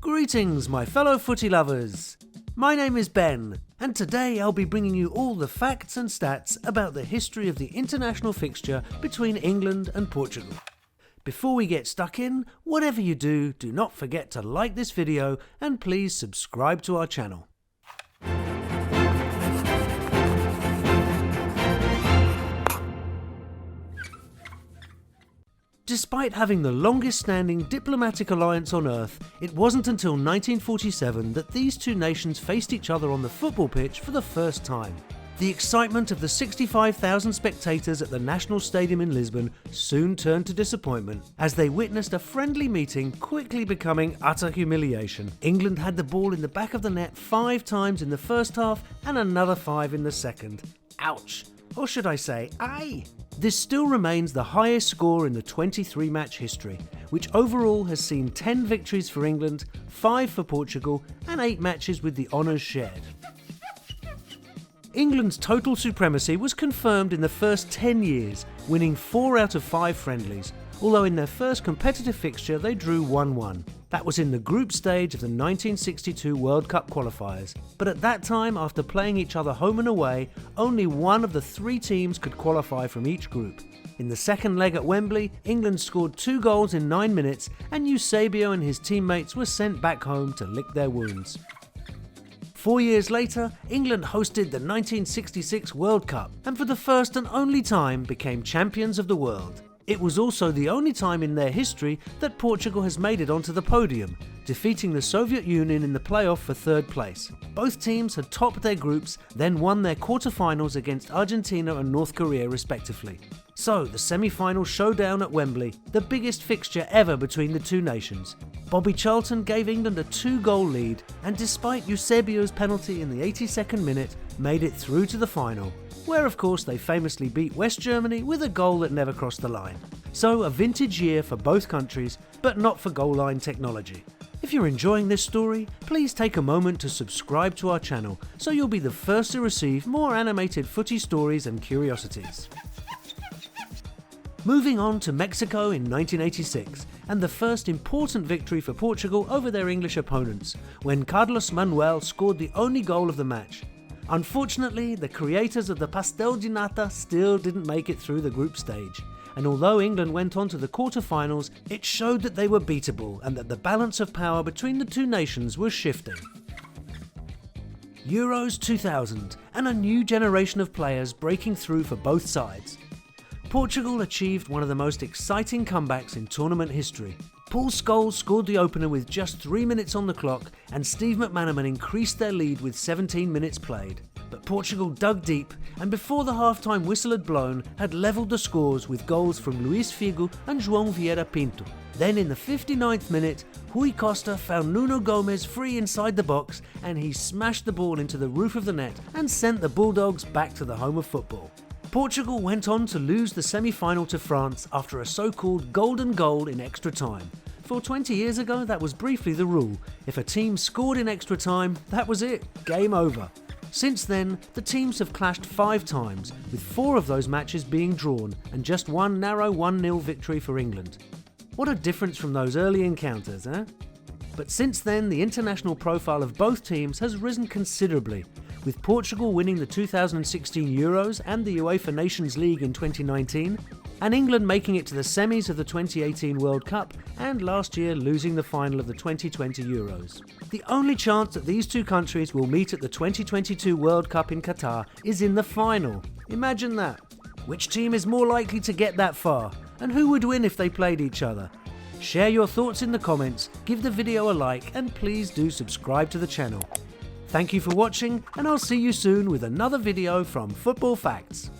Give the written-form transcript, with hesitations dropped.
Greetings my fellow footy lovers, my name is Ben and today I'll be bringing you all the facts and stats about the history of the international fixture between England and Portugal. Before we get stuck in, whatever you do, do not forget to like this video and please subscribe to our channel. Despite having the longest standing diplomatic alliance on earth, it wasn't until 1947 that these two nations faced each other on the football pitch for the first time. The excitement of the 65,000 spectators at the National Stadium in Lisbon soon turned to disappointment as they witnessed a friendly meeting quickly becoming utter humiliation. England had the ball in the back of the net 5 times in the first half and another 5 in the second. Ouch! Or should I say, aye! This still remains the highest score in the 23-match history, which overall has seen 10 victories for England, 5 for Portugal, and 8 matches with the honours shared. England's total supremacy was confirmed in the first 10 years, winning 4 out of 5 friendlies, although in their first competitive fixture they drew 1-1. That was in the group stage of the 1962 World Cup qualifiers, but at that time, after playing each other home and away, only one of the 3 teams could qualify from each group. In the second leg at Wembley, England scored 2 goals in 9 minutes and Eusebio and his teammates were sent back home to lick their wounds. 4 years later, England hosted the 1966 World Cup and for the first and only time became champions of the world. It was also the only time in their history that Portugal has made it onto the podium, defeating the Soviet Union in the playoff for 3rd place. Both teams had topped their groups, then won their quarter-finals against Argentina and North Korea respectively. So, the semi-final showdown at Wembley, the biggest fixture ever between the two nations. Bobby Charlton gave England a 2-goal lead and despite Eusebio's penalty in the 82nd minute, made it through to the final, where of course they famously beat West Germany with a goal that never crossed the line. So a vintage year for both countries, but not for goal line technology. If you're enjoying this story, please take a moment to subscribe to our channel so you'll be the first to receive more animated footy stories and curiosities. Moving on to Mexico in 1986 and the first important victory for Portugal over their English opponents when Carlos Manuel scored the only goal of the match. Unfortunately, the creators of the pastel de nata still didn't make it through the group stage, and although England went on to the quarter-finals, it showed that they were beatable and that the balance of power between the two nations was shifting. Euros 2000 and a new generation of players breaking through for both sides. Portugal achieved one of the most exciting comebacks in tournament history. Paul Scholes scored the opener with just 3 minutes on the clock and Steve McManaman increased their lead with 17 minutes played. But Portugal dug deep and before the half-time whistle had blown had levelled the scores with goals from Luis Figo and João Vieira Pinto. Then in the 59th minute, Rui Costa found Nuno Gomes free inside the box and he smashed the ball into the roof of the net and sent the Bulldogs back to the home of football. Portugal went on to lose the semi-final to France after a so-called golden goal in extra time. For 20 years ago, that was briefly the rule. If a team scored in extra time, that was it, game over. Since then, the teams have clashed 5 times, with 4 of those matches being drawn and just one narrow 1-0 victory for England. What a difference from those early encounters, eh? But since then, the international profile of both teams has risen considerably, with Portugal winning the 2016 Euros and the UEFA Nations League in 2019, and England making it to the semis of the 2018 World Cup and last year losing the final of the 2020 Euros. The only chance that these two countries will meet at the 2022 World Cup in Qatar is in the final. Imagine that. Which team is more likely to get that far? And who would win if they played each other? Share your thoughts in the comments, give the video a like and please do subscribe to the channel. Thank you for watching and I'll see you soon with another video from Football Facts.